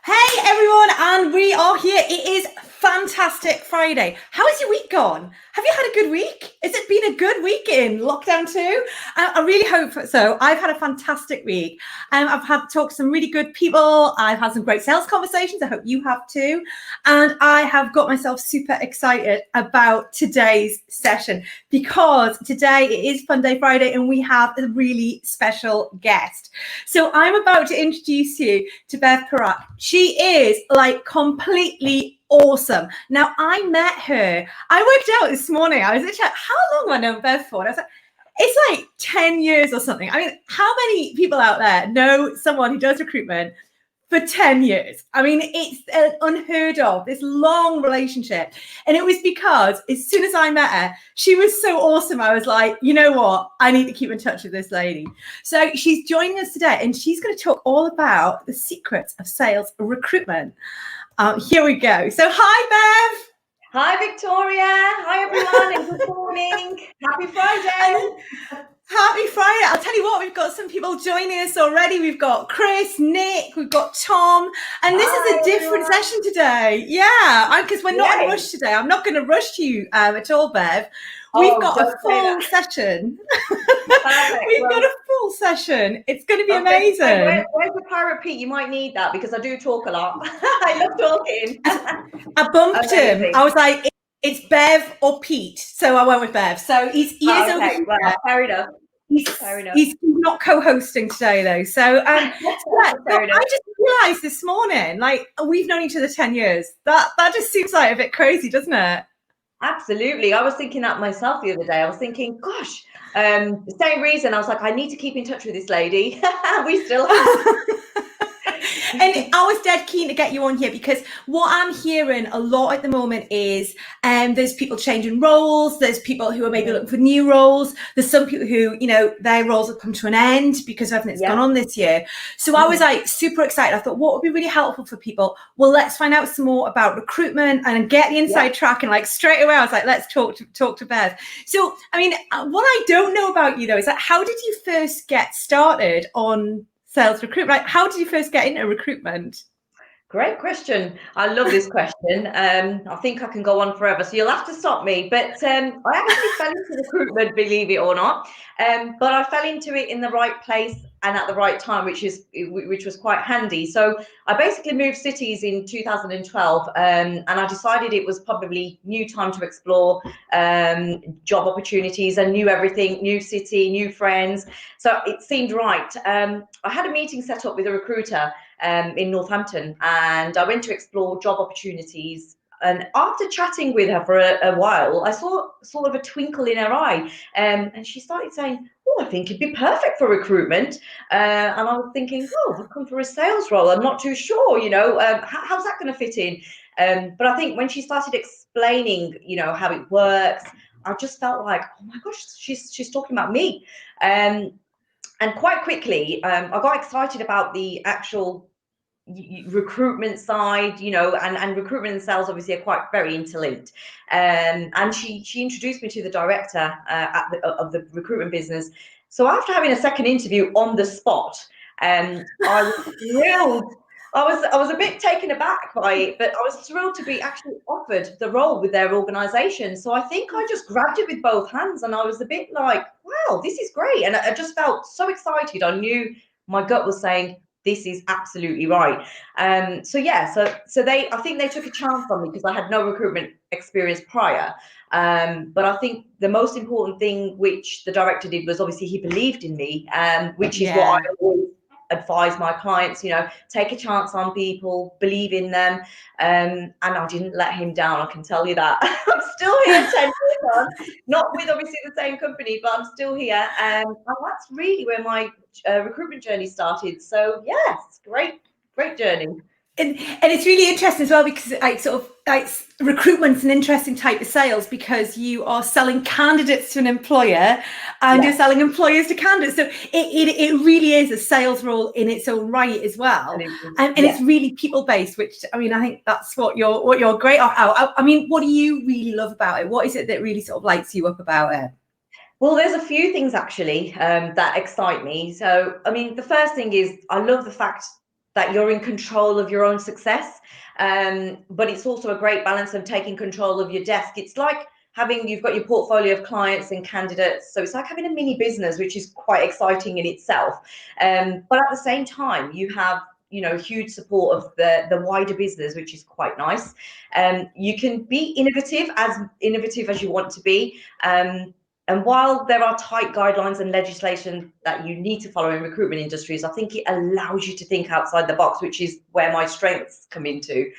Hey everyone, and we are here. It is fantastic Friday. How has your week gone? Have you had a good week? Has it been a good week in lockdown too? I really hope so. I've had a fantastic week. I've had talked to some really good people. I've had some great sales conversations. I hope you have too. And I have got myself super excited about today's session because today it is Fun Day Friday and we have a really special guest. So I'm about to introduce you to Bev Parekh. She is like completely awesome. Now, I met her. I worked out this morning. I was literally like, how long have I known Bev for? And I was like, it's like 10 years or something. I mean, how many people out there know someone who does recruitment for 10 years? I mean, it's unheard of, this long relationship. And it was because as soon as I met her, she was so awesome. I was like, you know what? I need to keep in touch with this lady. So she's joining us today and she's going to talk all about the secrets of sales recruitment. Here we go. So hi, Bev. Hi, Victoria. Hi, everyone, and good morning. Happy Friday. Happy Friday. I'll tell you what, we've got some people joining us already. We've got Chris, Nick, we've got Tom, and this is a different session today. Yeah, because we're not in a rush today. I'm not going to rush you at all, Bev. We've got a full session. We've got a full session. It's going to be amazing. Where's the pirate Pete? You might need that because I do talk a lot. I love talking. I bumped him. I was like, it's Bev or Pete, so I went with Bev. So he is over here. Well, fair enough. He's not co-hosting today though. So I just realised this morning, like we've known each other 10 years. That just seems like a bit crazy, doesn't it? Absolutely. I was thinking that myself the other day. I was thinking, gosh, the same reason. I was like, I need to keep in touch with this lady. We still have. And I was dead keen to get you on here because what I'm hearing a lot at the moment is there's people changing roles. There's people who are maybe looking for new roles. There's some people who, you know, their roles have come to an end because of everything that's gone on this year. So I was like super excited. I thought what would be really helpful for people? Well, let's find out some more about recruitment and get the inside track. And like straight away, I was like, let's talk to Bev. So, I mean, what I don't know about you though is that how did you first get started on sales recruitment? Like, how did you first get into recruitment? Great question. I love this question. I think I can go on forever, so you'll have to stop me. But I actually fell into recruitment, believe it or not. But I fell into it in the right place and at the right time, which was quite handy. So I basically moved cities in 2012, and I decided it was probably new time to explore job opportunities and new everything, new city, new friends. So it seemed right. I had a meeting set up with a recruiter in Northampton, and I went to explore job opportunities. And after chatting with her for a while, I saw sort of a twinkle in her eye, and she started saying, "Oh, I think it'd be perfect for recruitment." And I was thinking, "Oh, I've come for a sales role. I'm not too sure, you know, how's that going to fit in?" But I think when she started explaining, you know, how it works, I just felt like, "Oh my gosh, she's talking about me." And quite quickly, I got excited about the actual recruitment side, you know, and recruitment and sales obviously are quite very interlinked. And she introduced me to the director of the recruitment business. So after having a second interview on the spot, I was thrilled. I was a bit taken aback by it, but I was thrilled to be actually offered the role with their organization. So I think I just grabbed it with both hands, and I was a bit like, wow, this is great. And I just felt so excited. I knew my gut was saying, this is absolutely right. So I think they took a chance on me because I had no recruitment experience prior. But I think the most important thing which the director did was obviously he believed in me, which is what I always advise my clients, you know, take a chance on people, believe in them. And I didn't let him down, I can tell you that. I'm still here 10 years on, not with obviously the same company, but I'm still here. And that's really where my recruitment journey started. So yes, great journey. And it's really interesting as well because recruitment's an interesting type of sales because you are selling candidates to an employer and you're selling employers to candidates. So it really is a sales role in its own right as well. And it's really people based, which I mean, I think that's what you're great at. I mean, what do you really love about it? What is it that really sort of lights you up about it? Well, there's a few things actually that excite me. So, I mean, the first thing is I love the fact that you're in control of your own success. But it's also a great balance of taking control of your desk. It's like you've got your portfolio of clients and candidates. So it's like having a mini business, which is quite exciting in itself. But at the same time, you have, huge support of the wider business, which is quite nice. You can be innovative as you want to be. And while there are tight guidelines and legislation that you need to follow in recruitment industries, I think it allows you to think outside the box, which is where my strengths come into.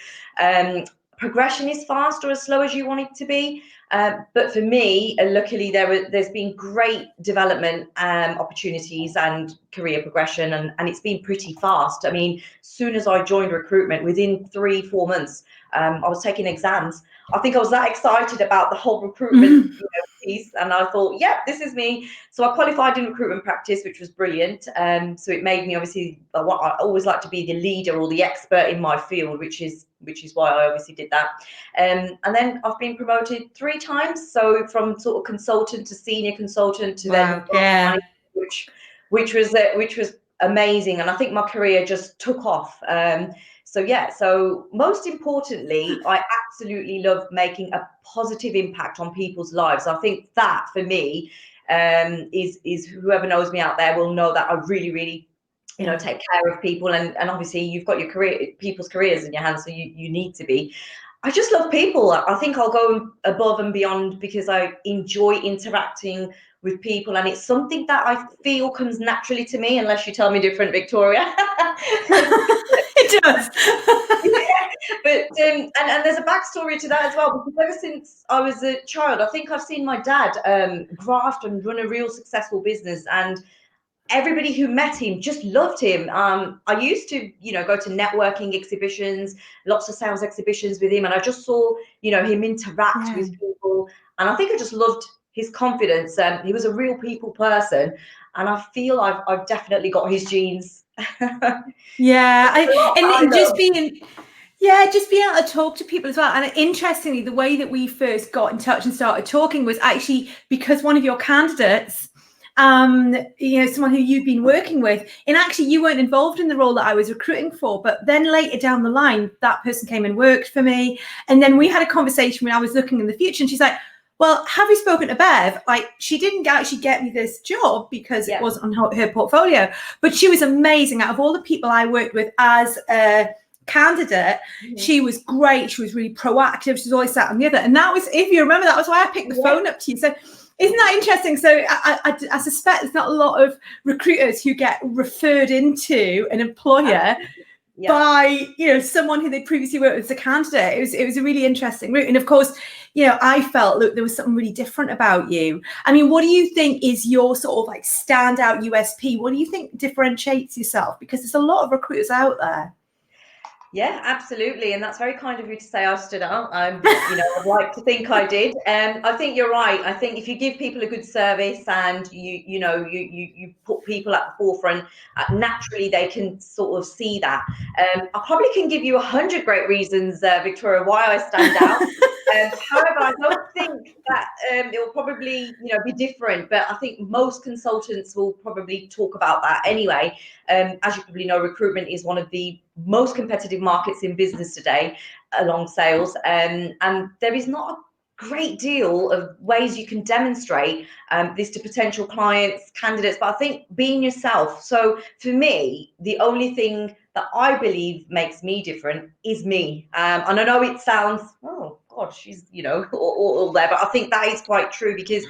Progression is fast or as slow as you want it to be. But for me, luckily, there's been great development opportunities and career progression, and it's been pretty fast. I mean, soon as I joined recruitment, within 3-4 months, I was taking exams. I think I was that excited about the whole recruitment piece, and I thought, yeah, this is me. So I qualified in recruitment practice, which was brilliant. So it made me, obviously, I always like to be the leader or the expert in my field, which is why I obviously did that. And then I've been promoted 3 times, so from sort of consultant to senior consultant to then manager, which was amazing, and I think my career just took off. So most importantly, I absolutely love making a positive impact on people's lives. I think that for me is whoever knows me out there will know that I really, really, take care of people, and obviously you've got your people's careers in your hands, so you need to be. I just love people. I think I'll go above and beyond because I enjoy interacting with people, and it's something that I feel comes naturally to me, unless you tell me different, Victoria. It does. But and there's a backstory to that as well, because ever since I was a child, I think I've seen my dad graft and run a real successful business, and everybody who met him just loved him. I used to, go to networking exhibitions, lots of sales exhibitions with him, and I just saw, him interact with people, and I think I just loved his confidence. He was a real people person, and I feel I've definitely got his genes. Just being able to talk to people as well. And interestingly, the way that we first got in touch and started talking was actually because one of your candidates, someone who you've been working with, and actually you weren't involved in the role that I was recruiting for, but then later down the line, that person came and worked for me. And then we had a conversation when I was looking in the future, and she's like, well, have you spoken to Bev? Like, she didn't actually get me this job because it wasn't on her portfolio, but she was amazing. Out of all the people I worked with as a candidate, she was great. She was really proactive. She was always sat on the other. And that was, if you remember, that was why I picked the phone up to you. So isn't that interesting? So I suspect there's not a lot of recruiters who get referred into an employer by someone who they previously worked with as a candidate. It was a really interesting route. And of course, I felt, look, there was something really different about you. I mean, what do you think is your sort of like standout USP? What do you think differentiates yourself? Because there's a lot of recruiters out there. Yeah, absolutely. And that's very kind of you to say I stood out. I'd like to think I did. I think you're right. I think if you give people a good service and you put people at the forefront, naturally they can sort of see that. I probably can give you 100 great reasons, Victoria, why I stand out. However, I don't think that it will probably be different, but I think most consultants will probably talk about that anyway. As you probably know, recruitment is one of the most competitive markets in business today, along sales, and there is not a great deal of ways you can demonstrate this to potential clients, candidates, but I think being yourself. So for me, the only thing that I believe makes me different is me. And I know it sounds, oh God, she's all there, but I think that is quite true, because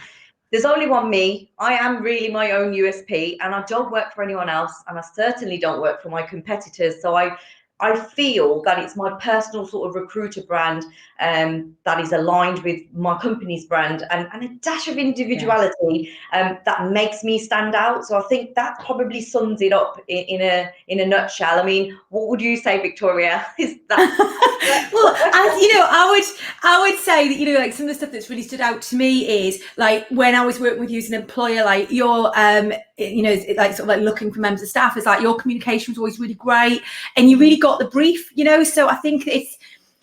there's only one me. I am really my own USP, and I don't work for anyone else, and I certainly don't work for my competitors. So I feel that it's my personal sort of recruiter brand that is aligned with my company's brand, and a dash of individuality that makes me stand out. So I think that probably sums it up in a nutshell. I mean, what would you say, Victoria? Is that well, I would say that like some of the stuff that's really stood out to me is like when I was working with you as an employer, like your like sort of like looking for members of staff, is like your communication was always really great, and you really got the brief, so I think it's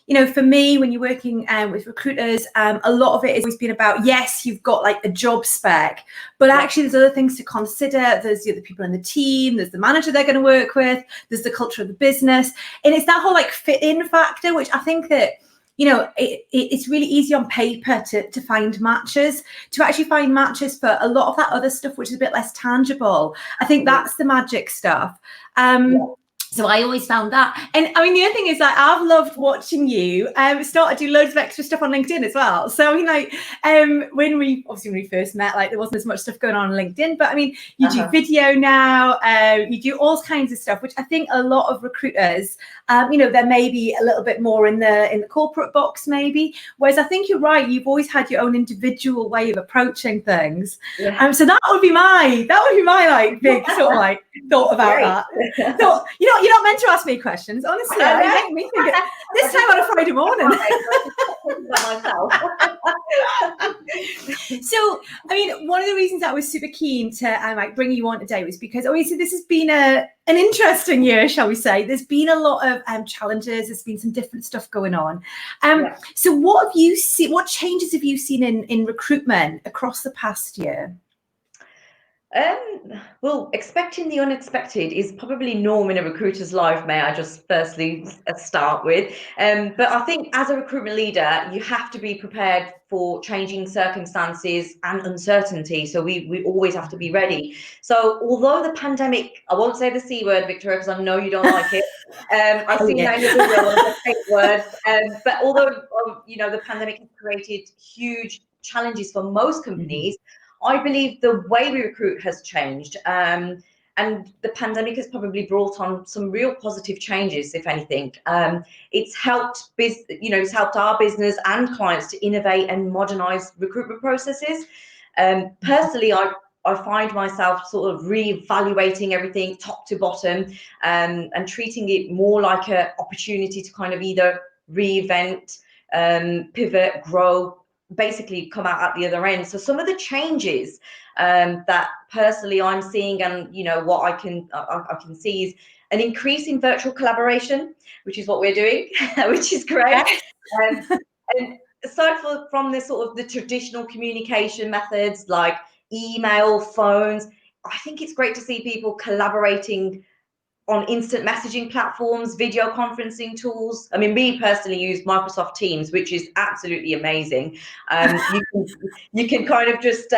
you know, for me, when you're working with recruiters, a lot of it has always been about, yes, you've got like a job spec, but actually there's other things to consider. There's the other people in the team, there's the manager they're going to work with, there's the culture of the business. And it's that whole like fit in factor, which I think that, you know, it's really easy on paper to find matches, to actually find matches for a lot of that other stuff, which is a bit less tangible. I think that's the magic stuff. So I always found that. And I mean, the other thing is like, I've loved watching you start to do loads of extra stuff on LinkedIn as well. So I mean, like when we first met, like there wasn't as much stuff going on LinkedIn, but I mean, you do video now, you do all kinds of stuff, which I think a lot of recruiters, you know, they're maybe a little bit more in the corporate box maybe. Whereas I think you're right, you've always had your own individual way of approaching things. So that would be my like big sort of like thought about that. So, you know, you're not meant to ask me questions, honestly. I make me think it, this time on a Friday morning. So, I mean, one of the reasons I was super keen to like bring you on today was because obviously this has been an interesting year, shall we say. There's been a lot of challenges. There's been some different stuff going on. So, what have you seen? What changes have you seen in recruitment across the past year? Well, expecting the unexpected is probably norm in a recruiter's life, may I just firstly start with. But I think as a recruitment leader, you have to be prepared for changing circumstances and uncertainty. So we always have to be ready. So although the pandemic, I won't say the C word, Victoria, because I know you don't like it. I've seen that in the video, the word. But although, you know, the pandemic has created huge challenges for most companies, I believe the way we recruit has changed, and the pandemic has probably brought on some real positive changes, if anything. It's helped it's helped our business and clients to innovate and modernize recruitment processes. Personally, I find myself sort of re-evaluating everything top to bottom, and treating it more like an opportunity to kind of either reinvent, pivot, grow, basically come out at the other end. So some of the changes that personally I'm seeing, and you know what I can see, is an increase in virtual collaboration, which is what we're doing, which is great. And aside from the sort of the traditional communication methods like email, phones, I think it's great to see people collaborating on instant messaging platforms, video conferencing tools. I mean, me personally use Microsoft Teams, which is absolutely amazing. You can kind of just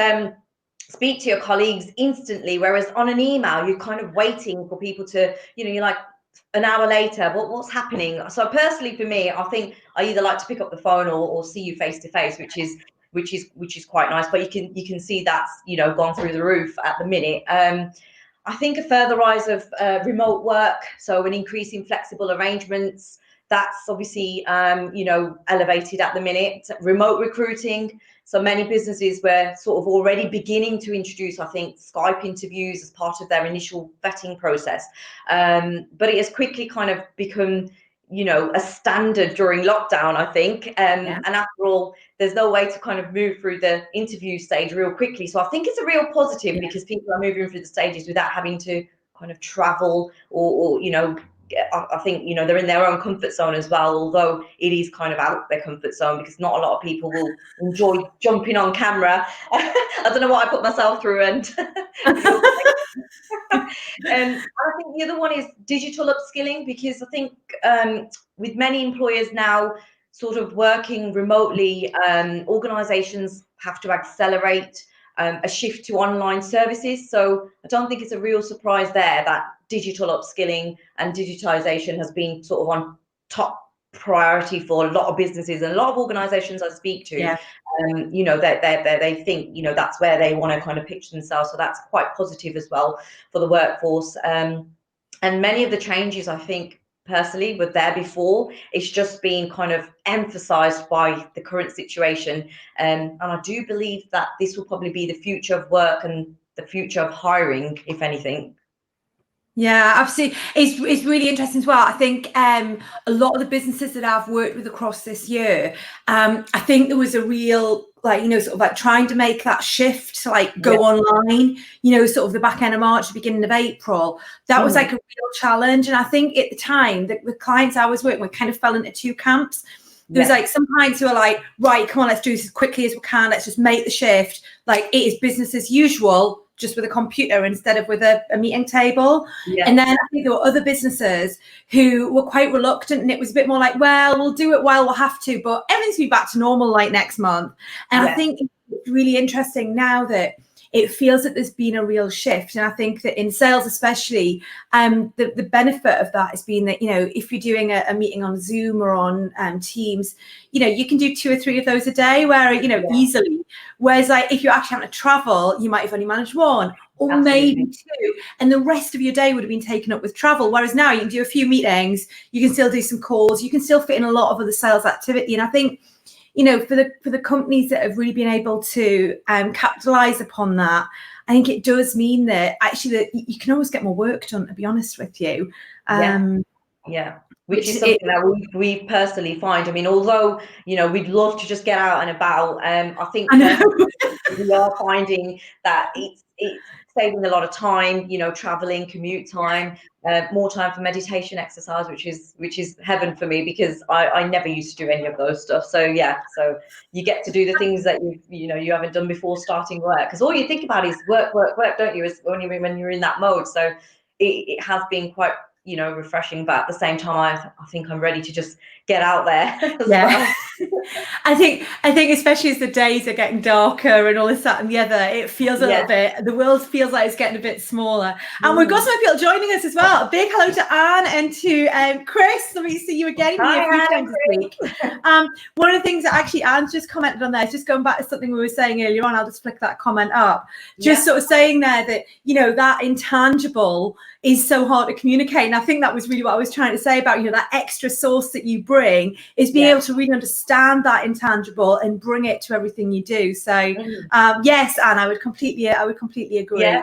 speak to your colleagues instantly, whereas on an email, you're kind of waiting for people to, you know, you're like an hour later, what's happening? So personally, for me, I think I either like to pick up the phone or see you face to face, which is quite nice. But you can see that's, you know, gone through the roof at the minute. I think a further rise of remote work, so an increase in flexible arrangements, that's obviously, you know, elevated at the minute. Remote recruiting, so many businesses were sort of already beginning to introduce, I think, Skype interviews as part of their initial vetting process. But it has quickly kind of become, you know, a standard during lockdown, I think. And after all, there's no way to kind of move through the interview stage real quickly. So I think it's a real positive because people are moving through the stages without having to kind of travel or you know, I think, you know, they're in their own comfort zone as well, although it is kind of out of their comfort zone because not a lot of people will enjoy jumping on camera. I don't know what I put myself through, and and I think the other one is digital upskilling, because I think with many employers now sort of working remotely, organizations have to accelerate a shift to online services. So I don't think it's a real surprise there that digital upskilling and digitization has been sort of on top priority for a lot of businesses and a lot of organizations I speak to. You know, they think, you know, that's where they want to kind of pitch themselves. So that's quite positive as well for the workforce. And many of the changes, I think, personally, were there before. It's just been kind of emphasized by the current situation. And I do believe that this will probably be the future of work and the future of hiring, if anything. Yeah, absolutely. It's really interesting as well. I think a lot of the businesses that I've worked with across this year, I think there was a real like, sort of like trying to make that shift to like go online, sort of the back end of March, beginning of April. That was like a real challenge. And I think at the time, the clients I was working with kind of fell into two camps. There was like some clients who are like, right, come on, let's do this as quickly as we can. Let's just make the shift. Like it is business as usual, just with a computer instead of with a meeting table. And then I think there were other businesses who were quite reluctant, and it was a bit more like, well, we'll do it while we'll have to, but everything's be back to normal like next month. And I think it's really interesting now that it feels that there's been a real shift. And I think that in sales especially, the benefit of that has been that, if you're doing a meeting on Zoom or on Teams, you can do 2 or 3 of those a day where, easily. Whereas like if you're actually having to travel, you might have only managed 1 or maybe 2. And the rest of your day would have been taken up with travel. Whereas now you can do a few meetings, you can still do some calls, you can still fit in a lot of other sales activity. And I think, for the companies that have really been able to capitalize upon that, I think it does mean that actually that you can always get more work done, to be honest with you. Which is something that we personally find. I mean, although, we'd love to just get out and about, I think we are finding that it's saving a lot of time, traveling, commute time, more time for meditation exercise, which is heaven for me, because I never used to do any of those stuff. So so you get to do the things that you haven't done before starting work, because all you think about is work, don't you? Is when you're in that mode. So it has been quite refreshing, but at the same time I think I'm ready to just get out there as well. I think especially as the days are getting darker and all this, that and the other, it feels a little bit, the world feels like it's getting a bit smaller. And we've got some people joining us as well. A big hello to Anne and to Chris. Let me see you again here a few times this week. One of the things that actually Anne's just commented on there is just going back to something we were saying earlier on. I'll just flick that comment up. Just sort of saying there that, that intangible is so hard to communicate. And I think that was really what I was trying to say about, that extra source that you bring is being able to really understand that intangible and bring it to everything you do. So yes, Anne, I would completely agree.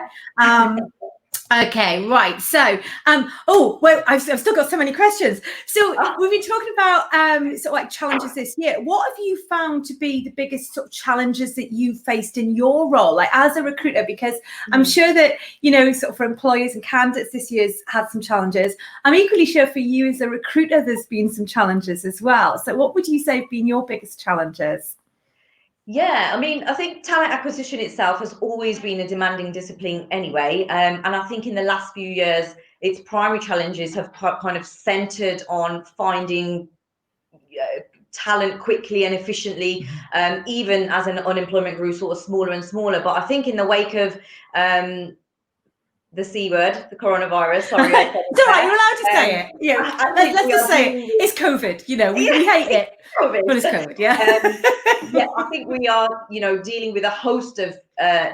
Okay, right. So, I've still got so many questions. So we've been talking about sort of like challenges this year. What have you found to be the biggest sort of challenges that you've faced in your role, like as a recruiter? Because I'm sure that, sort of for employers and candidates this year's had some challenges. I'm equally sure for you as a recruiter, there's been some challenges as well. So what would you say have been your biggest challenges? Yeah, I mean, I think talent acquisition itself has always been a demanding discipline anyway. And I think in the last few years, its primary challenges have kind of centered on finding talent quickly and efficiently, even as an unemployment grew sort of smaller and smaller. But I think in the wake of the C word, the coronavirus. Sorry, I said it's all right. You're allowed to say it. Yeah, let's just say it. It's COVID. We hate it, but it's COVID. I think we are, dealing with a host of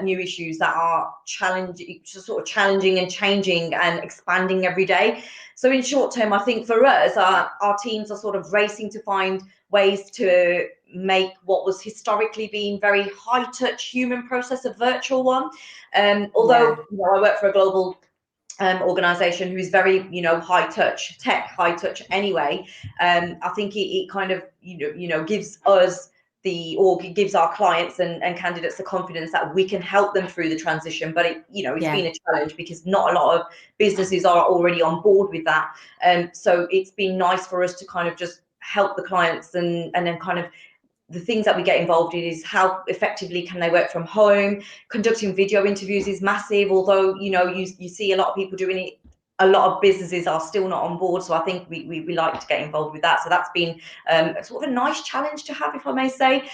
new issues that are challenging and changing and expanding every day. So in short term, I think for us, our teams are sort of racing to find ways to make what was historically been very high touch human process a virtual one. Although I work for a global organization who is very high touch anyway, I think it kind of gives us gives our clients and candidates the confidence that we can help them through the transition. But it's been a challenge because not a lot of businesses are already on board with that, so it's been nice for us to kind of just help the clients and then kind of the things that we get involved in is how effectively can they work from home. Conducting video interviews is massive, although you see a lot of people doing it. A lot of businesses are still not on board, so I think we like to get involved with that. So that's been sort of a nice challenge to have, if I may say.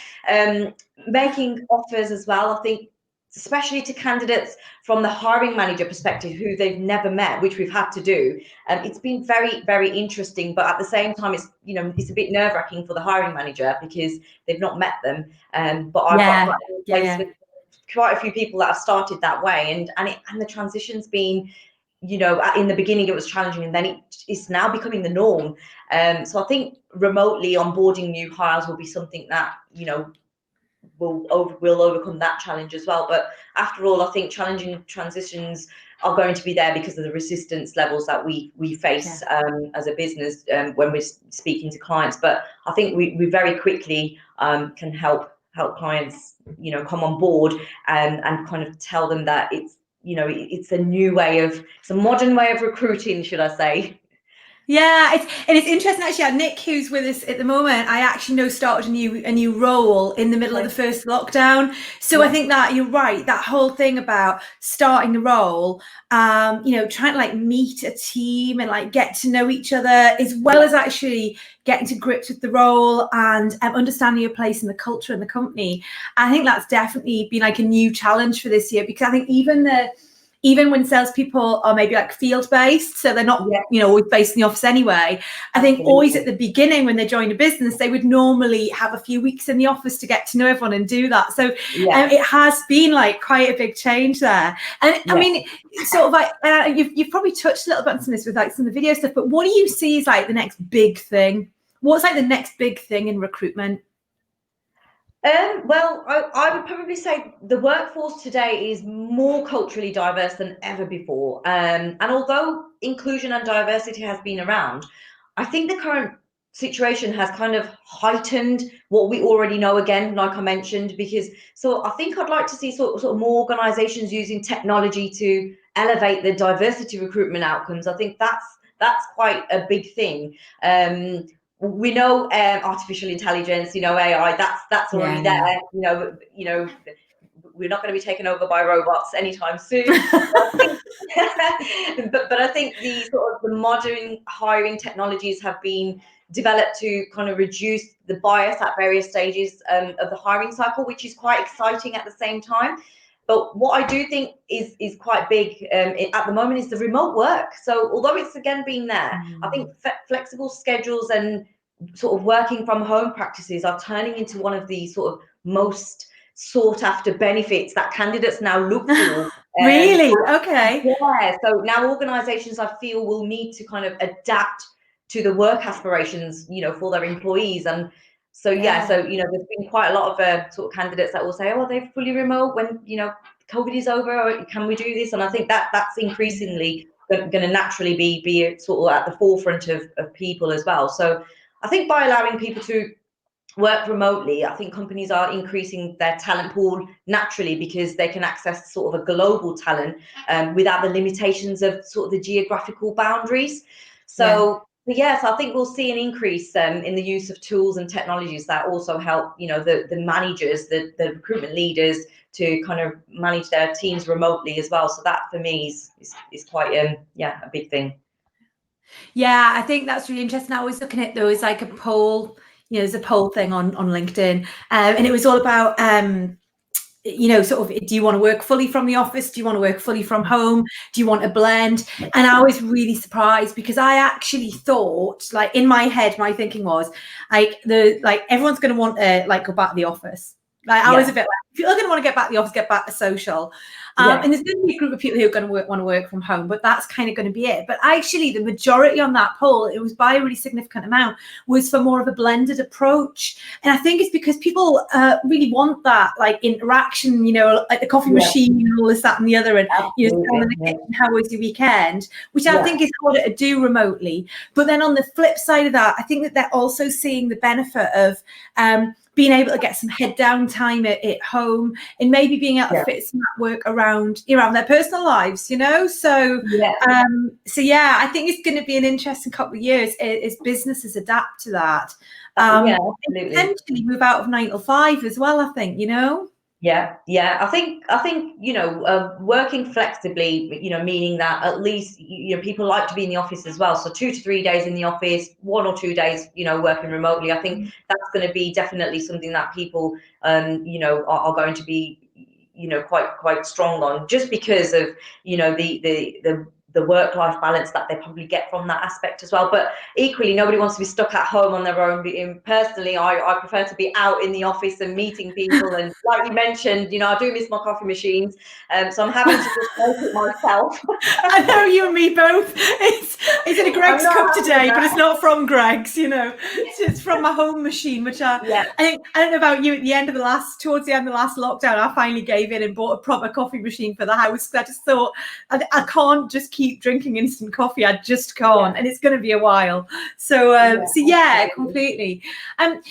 Making offers as well, I think, especially to candidates from the hiring manager perspective who they've never met, which we've had to do. It's been very, very interesting, but at the same time, it's it's a bit nerve-wracking for the hiring manager because they've not met them. But I've got quite a few people that have started that way, and the transition's been, in the beginning it was challenging, and then it is now becoming the norm. So I think remotely onboarding new hires will be something that will overcome that challenge as well. But after all, I think challenging transitions are going to be there because of the resistance levels that we face as a business when we're speaking to clients. But I think we very quickly can help help clients, come on board and kind of tell them that it's, it's a new way of, it's a modern way of recruiting, should I say. Yeah, it's interesting actually. Nick, who's with us at the moment, I actually know started a new role in the middle of the first lockdown. So I think that you're right. That whole thing about starting the role, trying to like meet a team and like get to know each other, as well as actually getting to grips with the role and understanding your place in the culture and the company. I think that's definitely been like a new challenge for this year, because I think even when salespeople are maybe like field based, so they're not, always based in the office anyway. I think always at the beginning when they join a business, they would normally have a few weeks in the office to get to know everyone and do that. So it has been like quite a big change there. And I mean, sort of like, you've probably touched a little bit on some of this with like some of the video stuff, but what do you see as like the next big thing? What's like the next big thing in recruitment? Well, I would probably say the workforce today is more culturally diverse than ever before. And although inclusion and diversity has been around, I think the current situation has kind of heightened what we already know again, like I mentioned, because so I think I'd like to see sort of more organizations using technology to elevate the diversity recruitment outcomes. I think that's quite a big thing. We know artificial intelligence, AI, that's already there. We're not going to be taken over by robots anytime soon. but I think the sort of the modern hiring technologies have been developed to kind of reduce the bias at various stages of the hiring cycle, which is quite exciting at the same time. But what I do think is quite big at the moment is the remote work. So although it's again been there, I think flexible schedules and sort of working from home practices are turning into one of the sort of most sought after benefits that candidates now look for. Really? Okay. Yeah. So now organizations, I feel, will need to kind of adapt to the work aspirations, for their employees. And so, so, there's been quite a lot of sort of candidates that will say, oh, they're fully remote when, COVID is over, or can we do this? And I think that's increasingly going to naturally be sort of at the forefront of people as well. So I think by allowing people to work remotely, I think companies are increasing their talent pool naturally, because they can access sort of a global talent without the limitations of sort of the geographical boundaries. So yes, I think we'll see an increase in the use of tools and technologies that also help, the managers, the recruitment leaders to kind of manage their teams remotely as well. So that for me is quite a big thing. Yeah, I think that's really interesting. I was looking at, there was like a poll, there's a poll thing on LinkedIn, and it was all about, sort of, do you want to work fully from the office? Do you want to work fully from home? Do you want a blend? And I was really surprised, because I actually thought, like in my head, my thinking was like everyone's going to want to like go back to the office. Like I was a bit like, if you're going to want to get back to the office, get back to social. And there's going to be a group of people who are going to want to work from home, but that's kind of going to be it. But actually, the majority on that poll, it was by a really significant amount, was for more of a blended approach. And I think it's because people really want that like interaction, like the coffee machine and all this, that, and the other, and how was your weekend, which I think is harder to do remotely. But then on the flip side of that, I think that they're also seeing the benefit of being able to get some head down time at home, and maybe being able to fit some work around their personal lives, So I think it's going to be an interesting couple of years as businesses adapt to that. Potentially move out of 9 to 5 as well, I think, Yeah. I think working flexibly, meaning that at least people like to be in the office as well. So 2 to 3 days in the office, 1 or 2 days, working remotely. I think that's going to be definitely something that people, are going to be, quite strong on, just because of the work-life balance that they probably get from that aspect as well. But equally, nobody wants to be stuck at home on their own. Personally, I prefer to be out in the office and meeting people. And like you mentioned, I do miss my coffee machines. So I'm having to just make it myself. I know, you and me both. It's in a Greg's cup today, but it's not from Greg's, It's from my home machine, which I don't know about you, towards the end of the last lockdown, I finally gave in and bought a proper coffee machine for the house. I just thought I can't just keep keep drinking instant coffee. I just can't, Yeah. and it's going to be a while. So, completely. And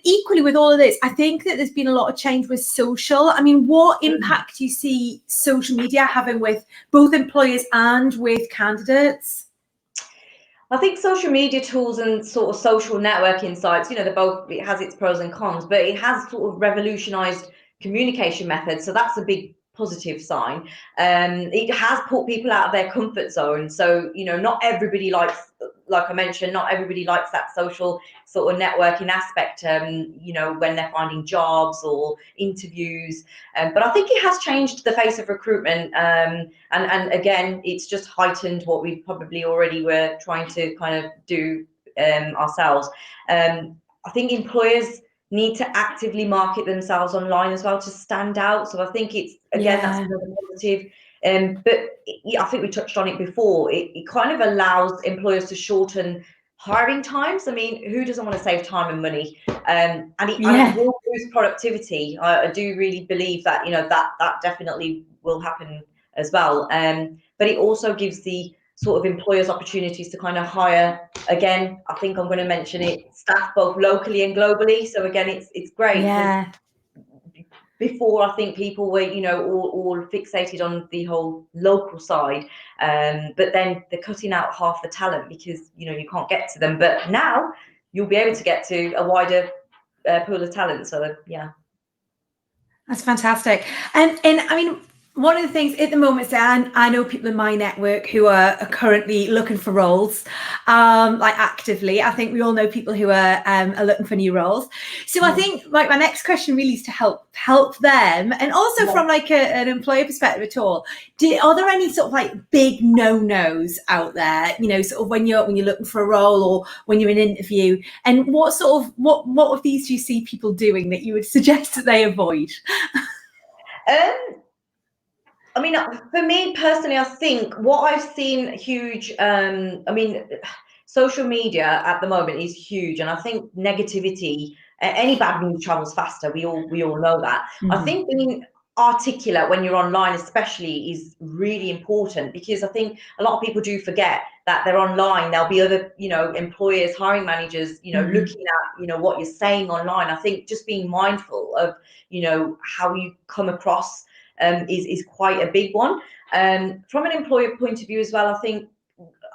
equally with all of this, I think that there's been a lot of change with social. I mean, what impact do you see social media having with both employers and with candidates? I think social media tools and sort of social networking sites, it has its pros and cons, but it has sort of revolutionized communication methods. So that's a big positive sign. It has put people out of their comfort zone. So, not everybody likes, like I mentioned, not everybody likes that social sort of networking aspect, when they're finding jobs or interviews. But I think it has changed the face of recruitment. And again, it's just heightened what we probably already were trying to kind of do ourselves. I think employers need to actively market themselves online as well to stand out. So I think it's, again, that's another positive. But I think we touched on it before. It kind of allows employers to shorten hiring times. I mean, who doesn't want to save time and money? And it will boost productivity. I do really believe that, that definitely will happen as well. But it also gives the sort of employers opportunities to kind of hire, again, I think I'm going to mention it, staff both locally and globally. So again, it's great. Yeah. Before, I think people were, all fixated on the whole local side, but then they're cutting out half the talent because, you can't get to them. But now you'll be able to get to a wider pool of talent. So, yeah. That's fantastic. And I mean, one of the things at the moment, Dan, I know people in my network who are currently looking for roles, like actively. I think we all know people who are looking for new roles. So I think like my next question really is to help them, and also from like an employer perspective at all. Are there any sort of like big no-nos out there? Sort of when you're looking for a role or when you're in an interview, and what of these do you see people doing that you would suggest that they avoid? I mean, for me personally, I think what I've seen huge, social media at the moment is huge. And I think negativity, any bad news travels faster. We all know that. I think being articulate when you're online especially is really important, because I think a lot of people do forget that they're online. There'll be other, employers, hiring managers, looking at, what you're saying online. I think just being mindful of, how you come across is quite a big one. From an employer point of view as well, I think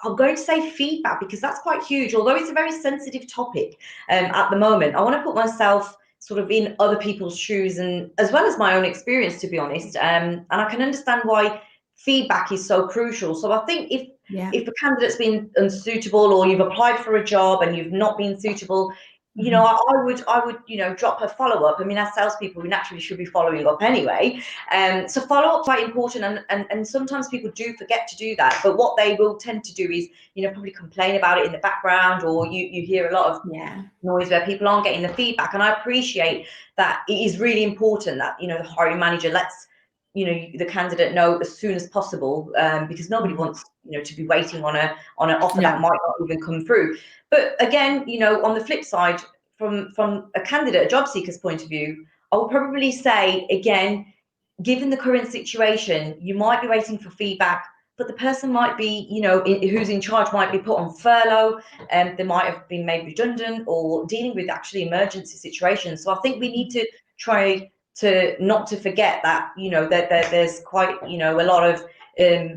I'm going to say feedback, because that's quite huge. Although it's a very sensitive topic at the moment, I want to put myself sort of in other people's shoes, and as well as my own experience, to be honest. And I can understand why feedback is so crucial. So I think if a candidate's been unsuitable, or you've applied for a job and you've not been suitable, I would drop a follow-up. I mean, as salespeople, we naturally should be following up anyway. So follow-up quite important, and sometimes people do forget to do that. But what they will tend to do is, probably complain about it in the background, or you hear a lot of noise where people aren't getting the feedback. And I appreciate that it is really important that, the hiring manager lets the candidate know as soon as possible, because nobody wants to be waiting on an offer that might not even come through. But again, on the flip side, from a candidate, a job seeker's point of view, I would probably say, again, given the current situation, you might be waiting for feedback, but the person might be, who's in charge might be put on furlough, and they might have been made redundant, or dealing with actually emergency situations. So I think we need to try to not to forget that, that there's quite, a lot of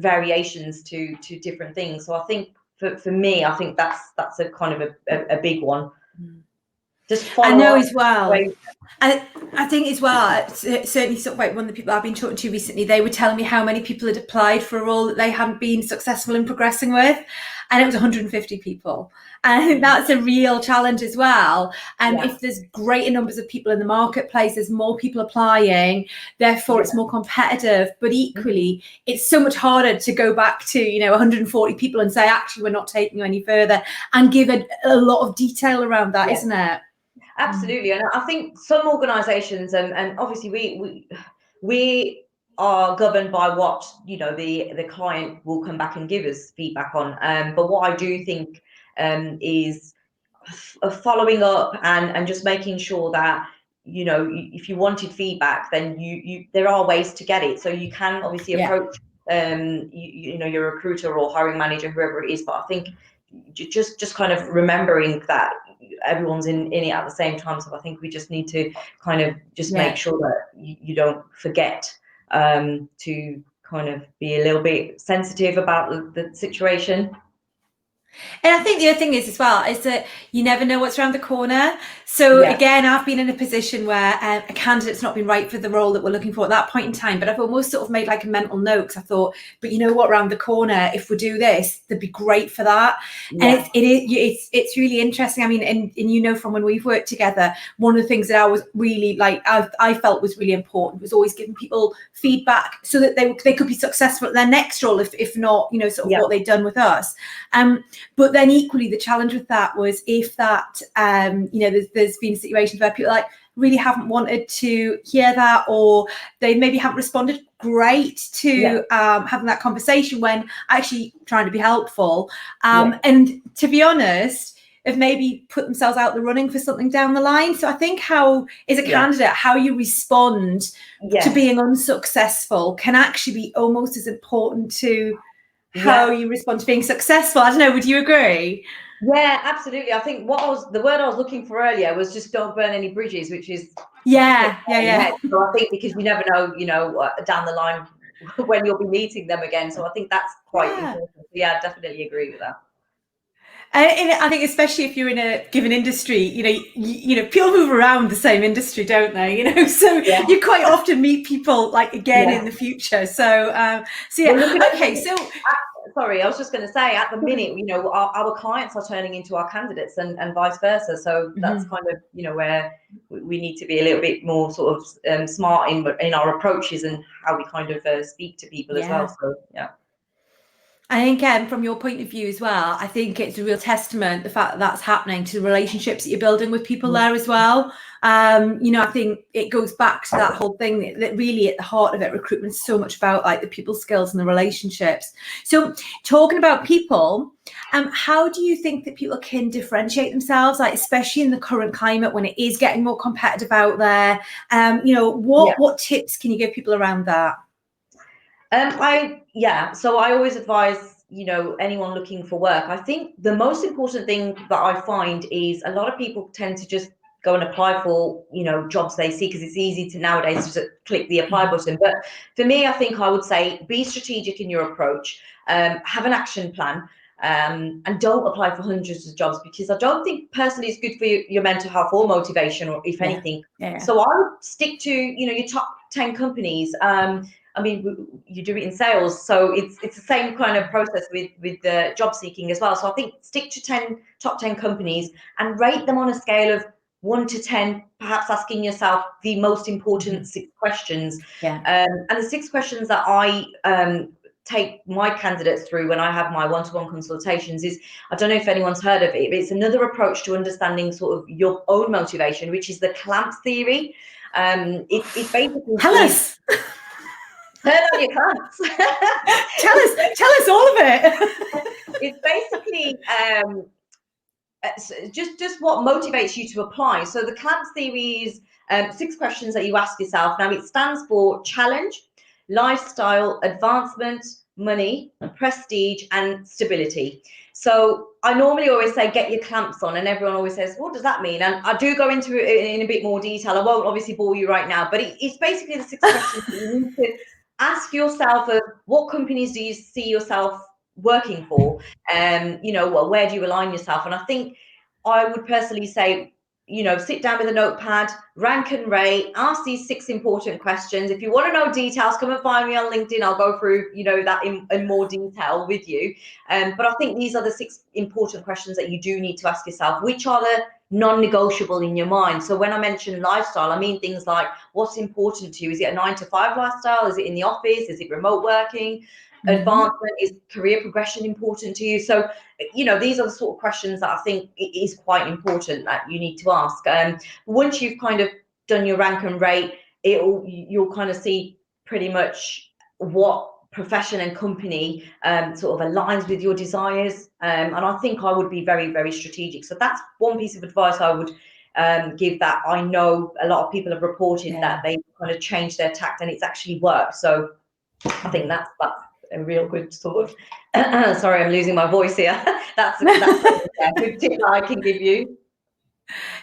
variations to different things. So I think for me, I think that's a kind of a big one. Just follow I know up. as well. I think as well, certainly sort of like one of the people I've been talking to recently, they were telling me how many people had applied for a role that they hadn't been successful in progressing with. And it was 150 people. And I think that's a real challenge as well. And if there's greater numbers of people in the marketplace, there's more people applying, therefore it's more competitive. But equally, it's so much harder to go back to, 140 people and say, actually, we're not taking you any further, and give a lot of detail around that, isn't it? Absolutely. And I think some organizations, and obviously we are governed by what, the client will come back and give us feedback on. But what I do think is following up and just making sure that, if you wanted feedback, then you there are ways to get it. So you can obviously approach your recruiter or hiring manager, whoever it is. But I think just kind of remembering that everyone's in it at the same time. So I think we just need to kind of just make sure that you don't forget to kind of be a little bit sensitive about the situation. And I think the other thing is as well is that you never know what's around the corner. So again, I've been in a position where a candidate's not been right for the role that we're looking for at that point in time, but I've almost sort of made like a mental note, because I thought, but you know what, around the corner, if we do this, they'd be great for that. And it's really interesting. I mean, and you know, from when we've worked together, one of the things that I was really like, I felt was really important was always giving people feedback so that they could be successful at their next role, if not, you know, sort of what they've done with us. But then equally, the challenge with that was if that, there's been situations where people like really haven't wanted to hear that, or they maybe haven't responded great to having that conversation when actually trying to be helpful. And to be honest, have maybe put themselves out the running for something down the line. So I think how, as a candidate, how you respond to being unsuccessful can actually be almost as important to how you respond to being successful. I don't know, would you agree? Yeah, absolutely. I think the word I was looking for earlier was just don't burn any bridges, which is So I think because you never know, down the line when you'll be meeting them again. So I think that's quite important. Yeah, I definitely agree with that. And I think especially if you're in a given industry, you know, people move around the same industry, don't they? You know, so you quite often meet people like again in the future. So, Sorry, I was just going to say, at the minute, our clients are turning into our candidates and vice versa. So that's kind of, where we need to be a little bit more sort of smart in our approaches and how we kind of speak to people as well. So, I think from your point of view as well, I think it's a real testament, the fact that that's happening, to the relationships that you're building with people there as well. I think it goes back to that whole thing that really at the heart of it, recruitment is so much about like the people skills and the relationships. So talking about people, how do you think that people can differentiate themselves, like especially in the current climate when it is getting more competitive out there? What tips can you give people around that? So I always advise, anyone looking for work. I think the most important thing that I find is a lot of people tend to just go and apply for, jobs they see, because it's easy to nowadays just click the apply button. But for me, I think I would say be strategic in your approach, have an action plan, and don't apply for hundreds of jobs, because I don't think personally it's good for your mental health or motivation, or if anything. So I would stick to, your top 10 companies. I mean, you do it in sales, so it's the same kind of process with the job seeking as well. So I think stick to top 10 companies and rate them on a scale of 1 to 10, perhaps asking yourself the most important 6 questions. And the 6 questions that I take my candidates through when I have my one-to-one consultations is, I don't know if anyone's heard of it, but it's another approach to understanding sort of your own motivation, which is the clamps theory. It basically Tell us. Turn on your clamps. tell us all of it. It's basically just what motivates you to apply. So the clamps theory is 6 questions that you ask yourself. Now it stands for challenge, lifestyle, advancement, money, prestige, and stability. So I normally always say get your clamps on, and everyone always says, what does that mean? And I do go into it in a bit more detail. I won't obviously bore you right now, but it's basically the 6 questions that you need to ask yourself of what companies do you see yourself working for? Where do you align yourself? And I think I would personally say, sit down with a notepad, rank and rate, ask these 6 important questions. If you want to know details, come and find me on LinkedIn. I'll go through, that in more detail with you. But I think these are the 6 important questions that you do need to ask yourself, which are the non-negotiable in your mind. So when I mention lifestyle, I mean things like, what's important to you? Is it a 9-to-5 lifestyle? Is it in the office? Is it remote working? Advancement, is career progression important to you? So, these are the sort of questions that I think is quite important that you need to ask. Once you've kind of done your rank and rate, you'll kind of see pretty much what profession and company sort of aligns with your desires. And I think I would be very, very strategic. So that's one piece of advice I would give, that I know a lot of people have reported that they kind of changed their tact and it's actually worked. So I think that's a real good sort of, sorry, I'm losing my voice here. That's a good tip that I can give you.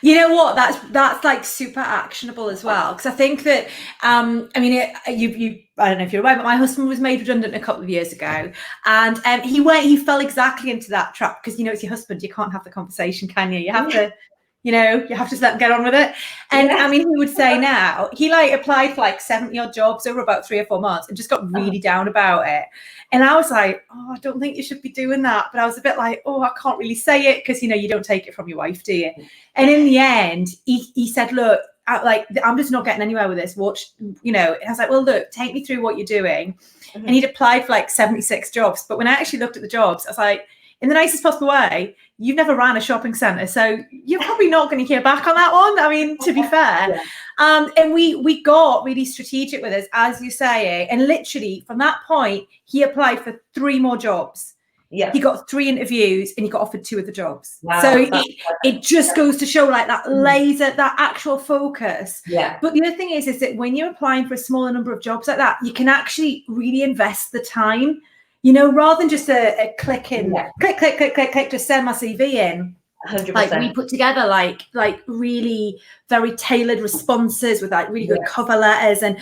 You know what? That's like super actionable as well, because I think that I mean, you I don't know if you're aware, but my husband was made redundant a couple of years ago, and he fell exactly into that trap, because it's your husband, you can't have the conversation, can you? You have to. You have to just let them get on with it. And I mean, he would say now, he applied for 70 odd jobs over about 3 or 4 months and just got really down about it. And I was like, oh, I don't think you should be doing that. But I was a bit like, oh, I can't really say it, because, you don't take it from your wife, do you? And in the end, he said, look, I'm just not getting anywhere with this. Watch, and I was like, well, look, take me through what you're doing. Mm-hmm. And he'd applied for 76 jobs. But when I actually looked at the jobs, I was like, in the nicest possible way, you've never ran a shopping centre, so you're probably not going to hear back on that one. I mean, to be fair. Yeah. And we got really strategic with us, as you say, and literally from that point, he applied for 3 more jobs. Yeah. He got 3 interviews and he got offered 2 of the jobs. Wow. So it just goes to show that laser, that actual focus. Yeah. But the other thing is that when you're applying for a smaller number of jobs like that, you can actually really invest the time. Rather than just a click in, click, just send my CV in. 100%. We put together really very tailored responses with really good cover letters, and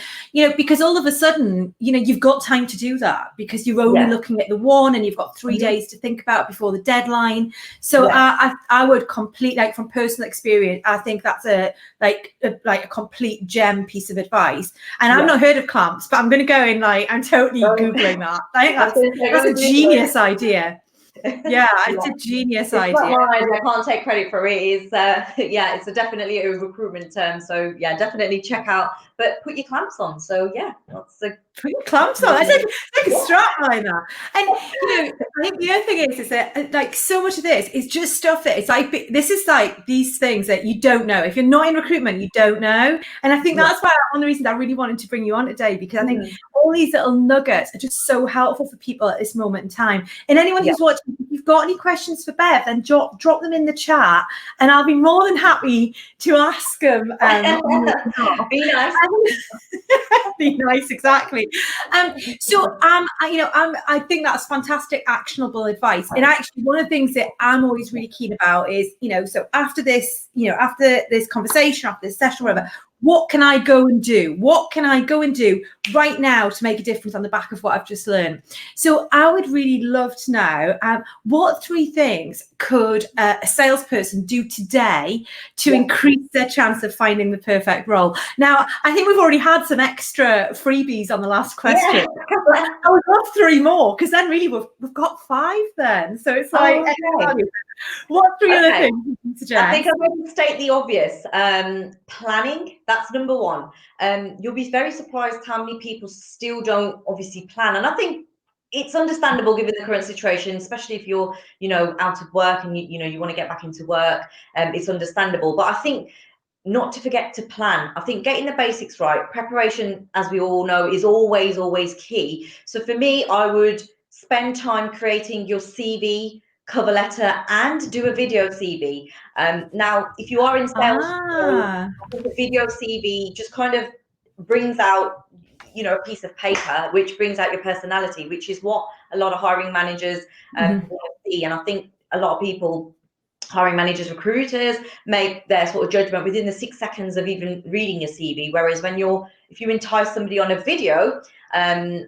because all of a sudden you've got time to do that, because you're only looking at the one, and you've got 3 days to think about before the deadline. So I would completely, from personal experience, I think that's a complete gem piece of advice. And I've not heard of clamps, but I'm going to go in I'm totally googling that. I think that's a genius idea. Yeah, it's a genius idea. Not mine. I can't take credit for it. It's it's definitely a recruitment term. So definitely check out. But put your clamps on. So put your clamps on. I said like a strap like that. And I think the other thing is that so much of this is just stuff that it's this is these things that you don't know. If you're not in recruitment, you don't know. And I think that's why one of the reasons I really wanted to bring you on today, because I think all these little nuggets are just so helpful for people at this moment in time. And anyone who's watching, if you've got any questions for Bev, then drop them in the chat, and I'll be more than happy to ask them. Be nice. Be nice, exactly. I think that's fantastic, actionable advice. And actually, one of the things that I'm always really keen about is, so after this, after this conversation, after this session, whatever, what can I go and do? What can I go and do right now to make a difference on the back of what I've just learned? So I would really love to know what 3 things could a salesperson do today to increase their chance of finding the perfect role? Now, I think we've already had some extra freebies on the last question. Yeah. I would love 3 more, because then really we've got 5 then. So it's what 3 other things you can suggest? I think I'm going to state the obvious. Planning, that's number 1. You'll be very surprised how many people still don't obviously plan. And I think it's understandable given the current situation, especially if you're, out of work and you want to get back into work. It's understandable. But I think not to forget to plan. I think getting the basics right, preparation, as we all know, is always key. So for me, I would spend time creating your CV, cover letter, and do a video CV. Now, if you are in sales, I think a video CV just kind of brings out, a piece of paper, which brings out your personality, which is what a lot of hiring managers want to see. And I think a lot of people, hiring managers, recruiters, make their sort of judgment within the 6 seconds of even reading your CV. Whereas if you entice somebody on a video, and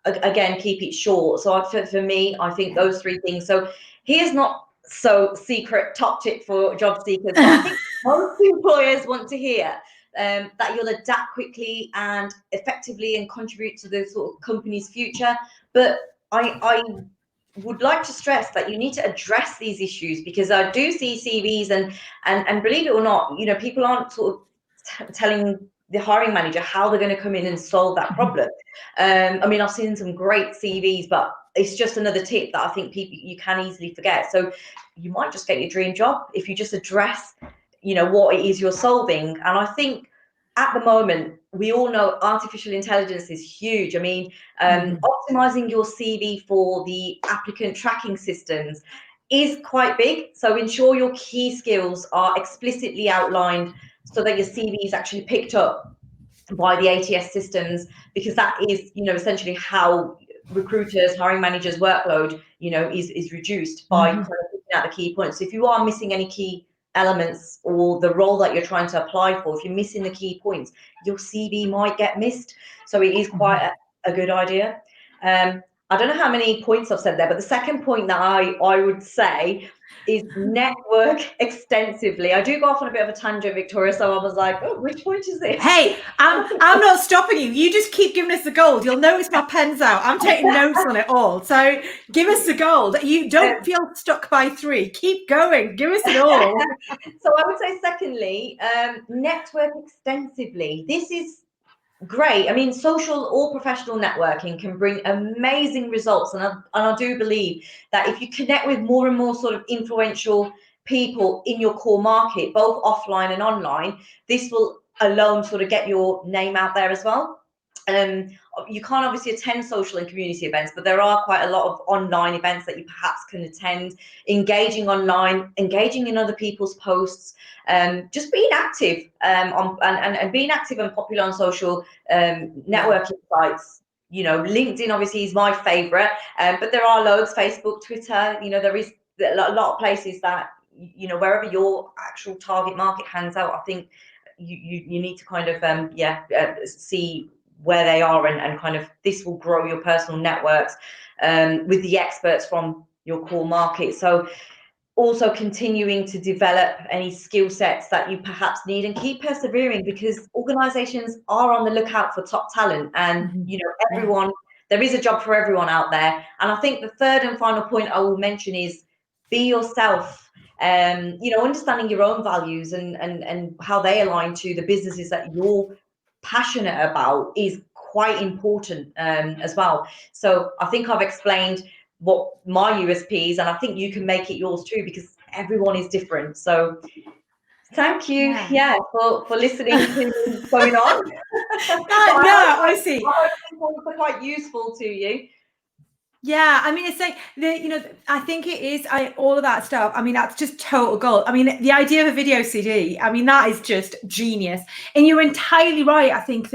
again, keep it short. So for me, I think those 3 things. So here's not so secret top tip for job seekers, but I think most employers want to hear that you'll adapt quickly and effectively and contribute to the sort of company's future. But I would like to stress that you need to address these issues, because I do see CVs and believe it or not, people aren't sort of telling the hiring manager how they're going to come in and solve that problem. I mean, I've seen some great CVs, but it's just another tip that I think you can easily forget. So you might just get your dream job if you just address, what it is you're solving. And I think at the moment, we all know artificial intelligence is huge. I mean, optimizing your CV for the applicant tracking systems is quite big. So ensure your key skills are explicitly outlined so that your CV is actually picked up by the ATS systems, because that is, essentially how recruiters, hiring managers' workload, is reduced by kind of picking out the key points. So if you are missing any key elements or the role that you're trying to apply for, if you're missing the key points, your CV might get missed. So it is quite a good idea. I don't know how many points I've said there, but the second point that I would say is network extensively. I do go off on a bit of a tangent, Victoria, so I was like, oh, which point is this? Hey, I'm not stopping you. You just keep giving us the gold. You'll notice my pen's out. I'm taking notes on it all. So give us the gold. You don't feel stuck by 3. Keep going. Give us it all. So I would say, secondly, network extensively. This is great. I mean, social or professional networking can bring amazing results. And I do believe that if you connect with more and more sort of influential people in your core market, both offline and online, this will alone sort of get your name out there as well. You can't obviously attend social and community events, but there are quite a lot of online events that you perhaps can attend, engaging online, engaging in other people's posts, just being active and being active and popular on social networking sites. LinkedIn obviously is my favorite, but there are loads, Facebook, Twitter, there is a lot of places that, wherever your actual target market hangs out, I think you need to kind of see where they are, and kind of this will grow your personal networks with the experts from your core market. So also continuing to develop any skill sets that you perhaps need, and keep persevering, because organizations are on the lookout for top talent, and everyone, there is a job for everyone out there. And I think the third and final point I will mention is be yourself. Understanding your own values and how they align to the businesses that you're passionate about is quite important as well. So I think I've explained what my USPs, and I think you can make it yours too, because everyone is different. So thank you for listening to what's going on. No, honestly, I hope these points are quite useful to you. Yeah, I mean, it's like I think it is. All of that stuff. I mean, that's just total gold. I mean, the idea of a video CD. I mean, that is just genius. And you're entirely right. I think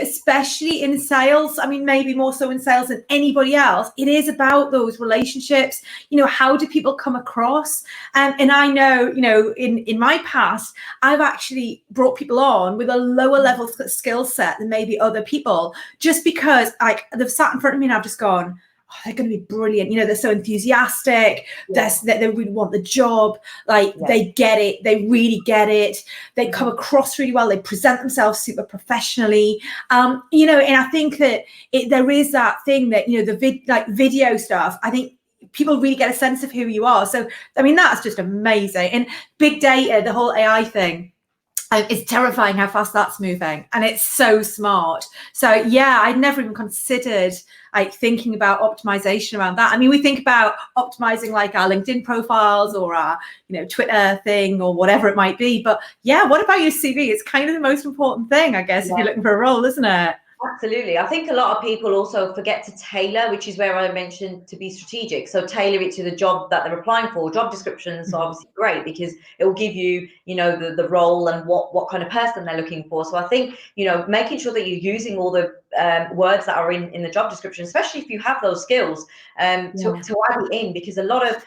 especially in sales. I mean, maybe more so in sales than anybody else. It is about those relationships. How do people come across? And I know, in my past, I've actually brought people on with a lower level skill set than maybe other people, just because they've sat in front of me and I've just gone, oh, they're going to be brilliant. They're so enthusiastic. They really want the job. They get it. They really get it. They come across really well. They present themselves super professionally. And I think that there is that thing that, the video stuff, I think people really get a sense of who you are. So, I mean, that's just amazing. And big data, the whole AI thing, it's terrifying how fast that's moving, and it's so smart. So yeah, I'd never even considered thinking about optimization around that. I mean, we think about optimizing our LinkedIn profiles or our Twitter thing or whatever it might be, but yeah, what about your CV? It's kind of the most important thing, I guess, if you're looking for a role, isn't it? Absolutely. I think a lot of people also forget to tailor, which is where I mentioned to be strategic. So tailor it to the job that they're applying for. Job descriptions are obviously great because it will give you, the role and what kind of person they're looking for. So I think, making sure that you're using all the words that are in the job description, especially if you have those skills, to add it in, because a lot of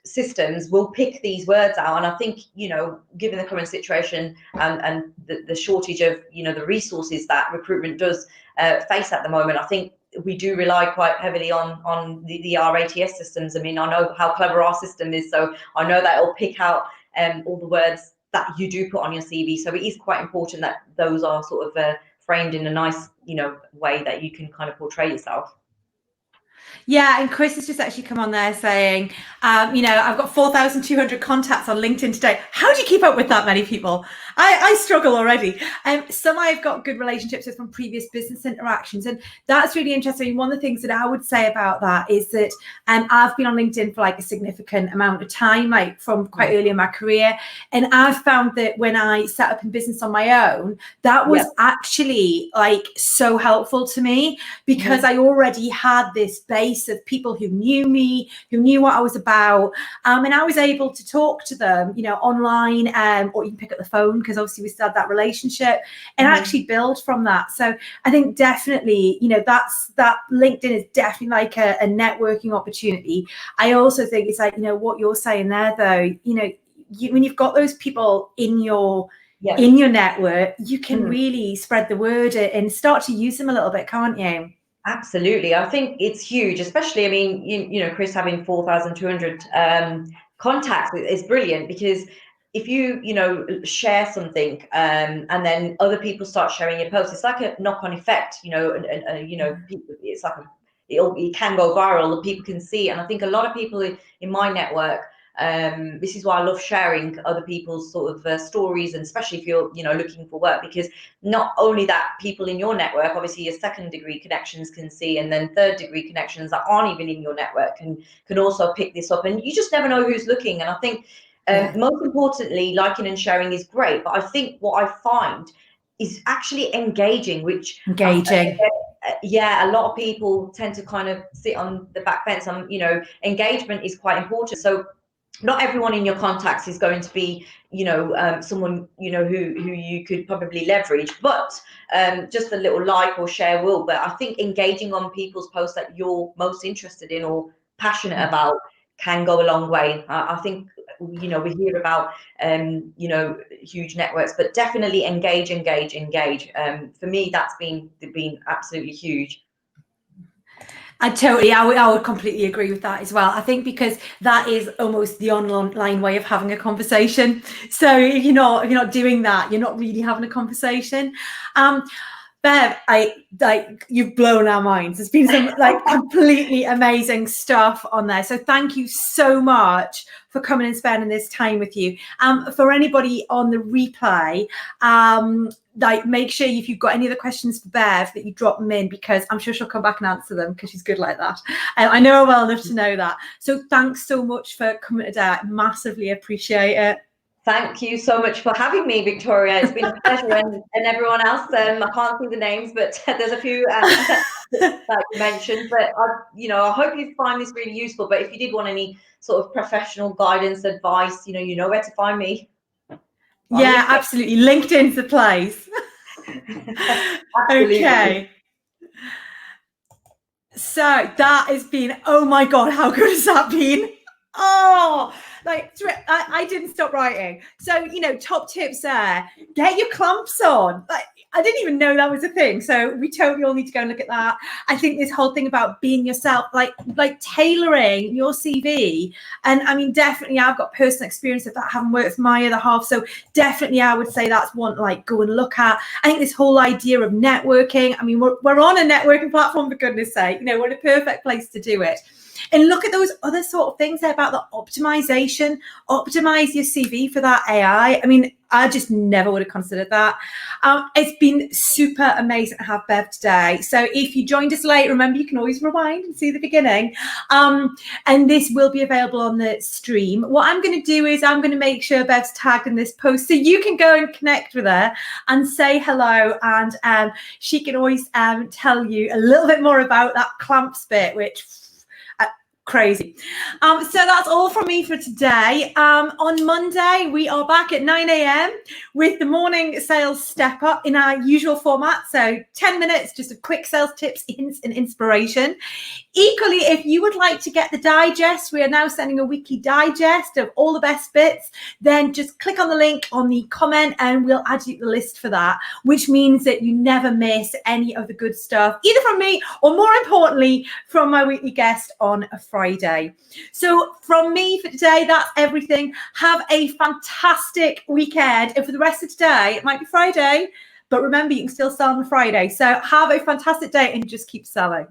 systems will pick these words out. And I think, given the current situation and the shortage of, the resources that recruitment does face at the moment, I think we do rely quite heavily on the RATS systems. I mean, I know how clever our system is, so I know that it'll pick out all the words that you do put on your CV. So it is quite important that those are sort of framed in a nice, way that you can kind of portray yourself. Yeah, and Chris has just actually come on there saying, I've got 4,200 contacts on LinkedIn today. How do you keep up with that many people? I struggle already. Some I've got good relationships with from previous business interactions, and that's really interesting. One of the things that I would say about that is that I've been on LinkedIn for a significant amount of time, from quite early in my career, and I've found that when I set up in business on my own, that was actually so helpful to me, because I already had this base of people who knew me, who knew what I was about. And I was able to talk to them, online, or you can pick up the phone, because obviously we still had that relationship, and actually build from that. So I think definitely, that LinkedIn is definitely like a networking opportunity. I also think it's like, what you're saying there, though, when you've got those people in your network, you can really spread the word and start to use them a little bit, can't you? Absolutely. I think it's huge, especially, I mean, Chris having 4,200 contacts is brilliant, because if you, share something and then other people start sharing your posts, it's like a knock-on effect, people, it's like it can go viral and people can see it. And I think a lot of people in my network, this is why I love sharing other people's sort of stories, and especially if you're, looking for work, because not only that, people in your network, obviously your second degree connections can see, and then third degree connections that aren't even in your network can also pick this up, and you just never know who's looking. And I think most importantly, liking and sharing is great, but I think what I find is actually engaging, which a lot of people tend to kind of sit on the back fence. Engagement is quite important. So not everyone in your contacts is going to be, someone, who you could probably leverage, but just a little like or share will. But I think engaging on people's posts that you're most interested in or passionate about can go a long way. I think, we hear about, huge networks, but definitely engage. For me, that's been absolutely huge. I would completely agree with that as well. I think because that is almost the online way of having a conversation. So if you're not doing that, you're not really having a conversation. Bev, you've blown our minds. There's been some completely amazing stuff on there. So thank you so much for coming and spending this time with you. For anybody on the replay, make sure if you've got any other questions for Bev that you drop them in, because I'm sure she'll come back and answer them, because she's good like that. I know her well enough to know that. So thanks so much for coming today. I massively appreciate it. Thank you so much for having me, Victoria. It's been a pleasure, and everyone else. I can't see the names, but there's a few that you mentioned. But I hope you find this really useful. But if you did want any sort of professional guidance, advice, you know where to find me. Yeah, absolutely. LinkedIn's the place. Okay. So that has been, oh my God, how good has that been? Oh, I didn't stop writing. So, top tips there. Get your clamps on. I didn't even know that was a thing. So we totally all need to go and look at that. I think this whole thing about being yourself, like tailoring your CV. And I mean, definitely I've got personal experience of that, having worked with my other half. So definitely I would say that's one, go and look at. I think this whole idea of networking, I mean, we're on a networking platform, for goodness sake, we're in a perfect place to do it. And look at those other sort of things there about the optimization. Optimize your CV for that AI. I mean, I just never would have considered that. It's been super amazing to have Bev today. So if you joined us late, remember you can always rewind and see the beginning. And this will be available on the stream. What I'm going to do is I'm going to make sure Bev's tagged in this post, so you can go and connect with her and say hello. And she can always tell you a little bit more about that clamps bit, which... crazy. So that's all from me for today. On Monday, we are back at 9 a.m. with the morning sales step up in our usual format. So 10 minutes, just a quick sales tips, hints, and inspiration. Equally, if you would like to get the digest, we are now sending a weekly digest of all the best bits. Then just click on the link on the comment and we'll add you to the list for that, which means that you never miss any of the good stuff, either from me or, more importantly, from my weekly guest on a Friday. So from me for today, that's everything. Have a fantastic weekend. And for the rest of today, it might be Friday, but remember, you can still sell on Friday. So have a fantastic day and just keep selling.